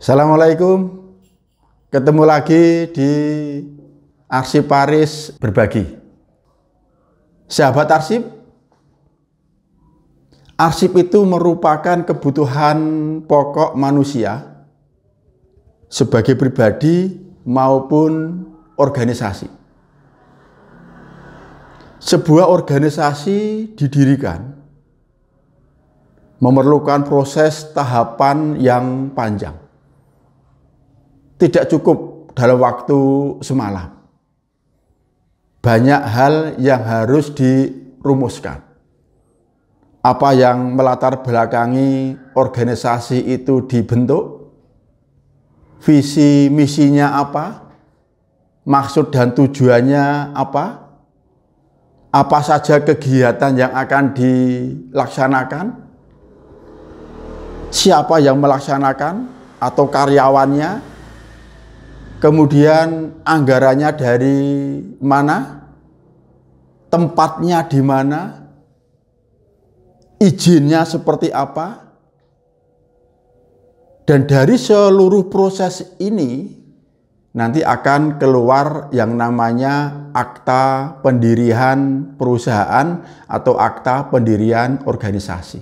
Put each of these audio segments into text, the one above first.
Assalamualaikum, ketemu lagi di Arsiparis Berbagi. Sahabat arsip, arsip itu merupakan kebutuhan pokok manusia sebagai pribadi maupun organisasi. Sebuah organisasi didirikan memerlukan proses tahapan yang panjang. Tidak cukup dalam waktu semalam. Banyak hal yang harus dirumuskan. Apa yang melatar belakangi organisasi itu dibentuk? Visi misinya apa? Maksud dan tujuannya apa? Apa saja kegiatan yang akan dilaksanakan? Siapa yang melaksanakan atau karyawannya? Kemudian anggarannya dari mana? Tempatnya di mana? Izinnya seperti apa? Dan dari seluruh proses ini nanti akan keluar yang namanya akta pendirian perusahaan atau akta pendirian organisasi.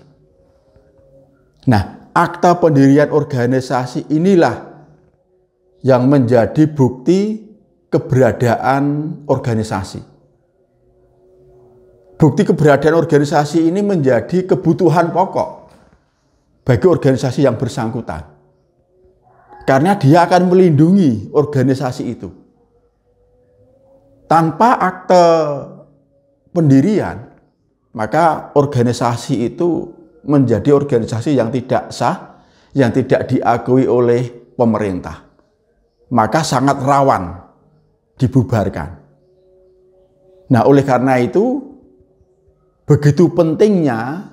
Nah, akta pendirian organisasi inilah yang menjadi bukti keberadaan organisasi. Bukti keberadaan organisasi ini menjadi kebutuhan pokok bagi organisasi yang bersangkutan. Karena dia akan melindungi organisasi itu. Tanpa akte pendirian, maka organisasi itu menjadi organisasi yang tidak sah, yang tidak diakui oleh pemerintah. Maka sangat rawan dibubarkan. Nah, oleh karena itu, begitu pentingnya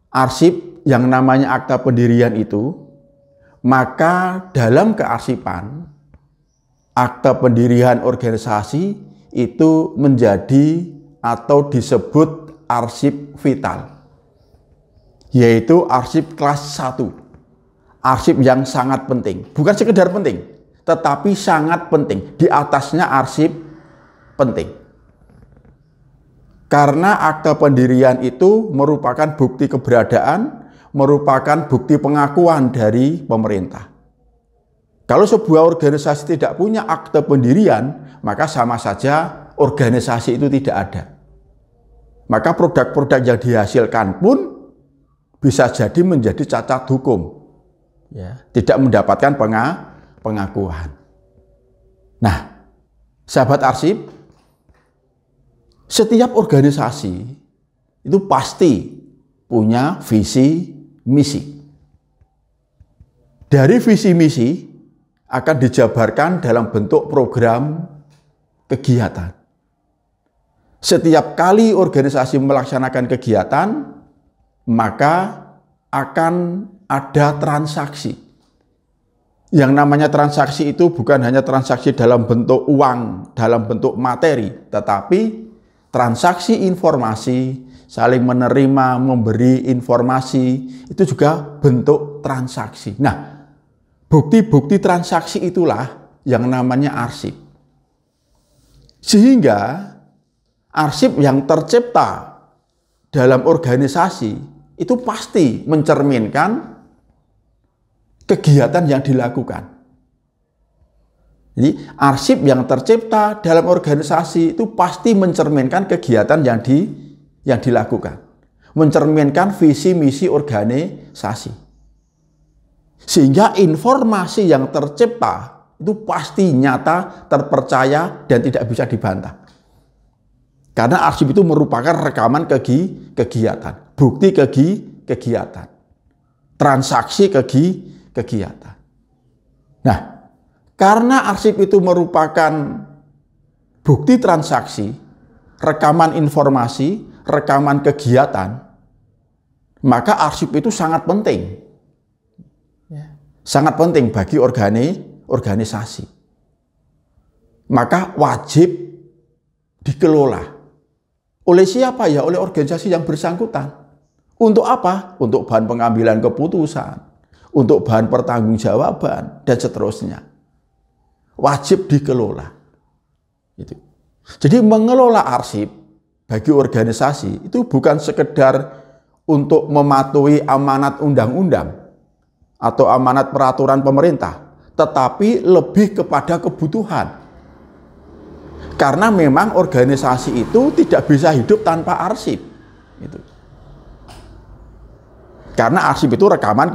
arsip yang namanya akta pendirian itu, maka dalam kearsipan, akta pendirian organisasi itu menjadi atau disebut arsip vital, yaitu arsip kelas 1, arsip yang sangat penting, bukan sekedar penting, tetapi sangat penting. Di atasnya arsip penting. Karena akta pendirian itu merupakan bukti keberadaan, merupakan bukti pengakuan dari pemerintah. Kalau sebuah organisasi tidak punya akta pendirian, maka sama saja organisasi itu tidak ada. Maka produk-produk yang dihasilkan pun bisa jadi menjadi cacat hukum. Tidak mendapatkan pengakuan. Nah, sahabat arsip, setiap organisasi itu pasti punya visi misi. Dari visi misi akan dijabarkan dalam bentuk program kegiatan. Setiap kali organisasi melaksanakan kegiatan, maka akan ada transaksi. Yang namanya transaksi itu bukan hanya transaksi dalam bentuk uang, dalam bentuk materi, tetapi transaksi informasi, saling menerima, memberi informasi, itu juga bentuk transaksi. Nah, bukti-bukti transaksi itulah yang namanya arsip. Sehingga arsip yang tercipta dalam organisasi itu pasti mencerminkan kegiatan yang dilakukan. Jadi arsip yang tercipta dalam organisasi itu pasti mencerminkan kegiatan yang dilakukan, mencerminkan visi misi organisasi. Sehingga informasi yang tercipta itu pasti nyata, terpercaya, dan tidak bisa dibantah. Karena arsip itu merupakan rekaman kegiatan, bukti kegiatan, transaksi kegiatan. Nah, karena arsip itu merupakan bukti transaksi, rekaman informasi, rekaman kegiatan, maka arsip itu sangat penting. Sangat penting bagi organisasi. Maka wajib dikelola. Oleh siapa ya? Oleh organisasi yang bersangkutan. Untuk apa? Untuk bahan pengambilan keputusan, untuk bahan pertanggungjawaban, dan seterusnya. Wajib dikelola. Itu. Jadi mengelola arsip bagi organisasi itu bukan sekedar untuk mematuhi amanat undang-undang atau amanat peraturan pemerintah, tetapi lebih kepada kebutuhan. Karena memang organisasi itu tidak bisa hidup tanpa arsip. Itu. Karena arsip itu rekaman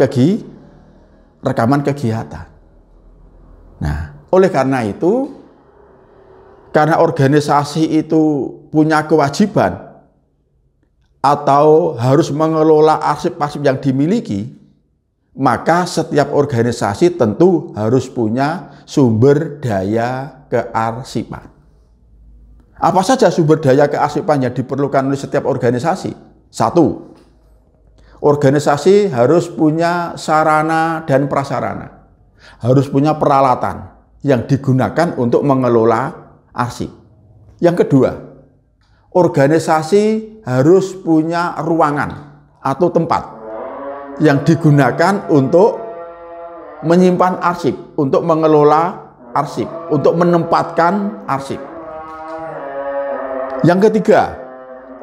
kegiatan. Nah, oleh karena itu, karena organisasi itu punya kewajiban atau harus mengelola arsip-arsip yang dimiliki, maka setiap organisasi tentu harus punya sumber daya kearsipan. Apa saja sumber daya kearsipan yang diperlukan oleh setiap organisasi? 1. Organisasi harus punya sarana dan prasarana. Harus punya peralatan yang digunakan untuk mengelola arsip. Yang kedua, organisasi harus punya ruangan atau tempat yang digunakan untuk menyimpan arsip, untuk mengelola arsip, untuk menempatkan arsip. Yang ketiga,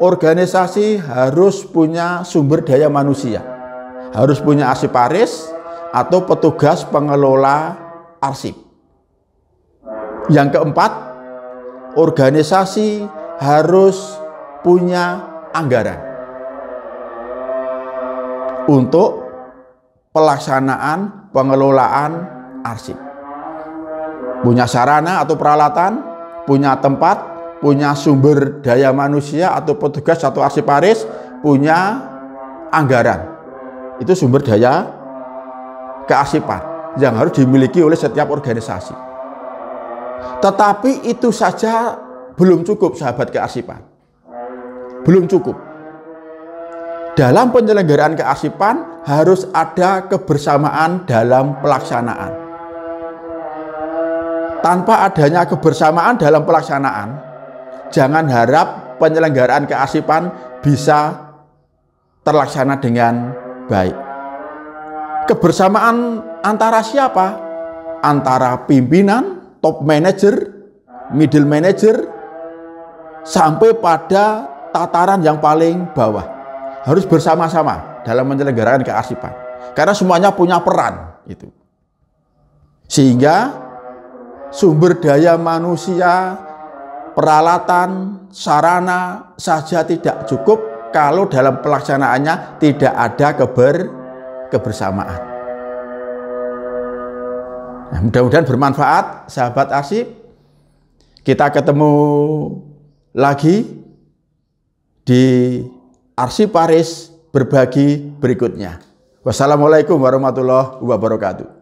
organisasi harus punya sumber daya manusia. Harus punya arsiparis atau petugas pengelola arsip. Yang keempat, organisasi harus punya anggaran untuk pelaksanaan pengelolaan arsip. Punya sarana atau peralatan, punya tempat, punya sumber daya manusia atau petugas atau arsiparis, punya anggaran. Itu sumber daya kearsipan yang harus dimiliki oleh setiap organisasi. Tetapi itu saja belum cukup, sahabat kearsipan. Belum cukup. Dalam penyelenggaraan kearsipan harus ada kebersamaan dalam pelaksanaan. Tanpa adanya kebersamaan dalam pelaksanaan, jangan harap penyelenggaraan kearsipan bisa terlaksana dengan baik. Kebersamaan antara siapa? Antara pimpinan, top manager, middle manager, sampai pada tataran yang paling bawah. Harus bersama-sama dalam penyelenggaraan kearsipan. Karena semuanya punya peran. Itu. Sehingga sumber daya manusia, peralatan, sarana saja tidak cukup kalau dalam pelaksanaannya tidak ada kebersamaan. Nah, mudah-mudahan bermanfaat, sahabat arsip. Kita ketemu lagi di Arsiparis berbagi berikutnya. Wassalamualaikum warahmatullahi wabarakatuh.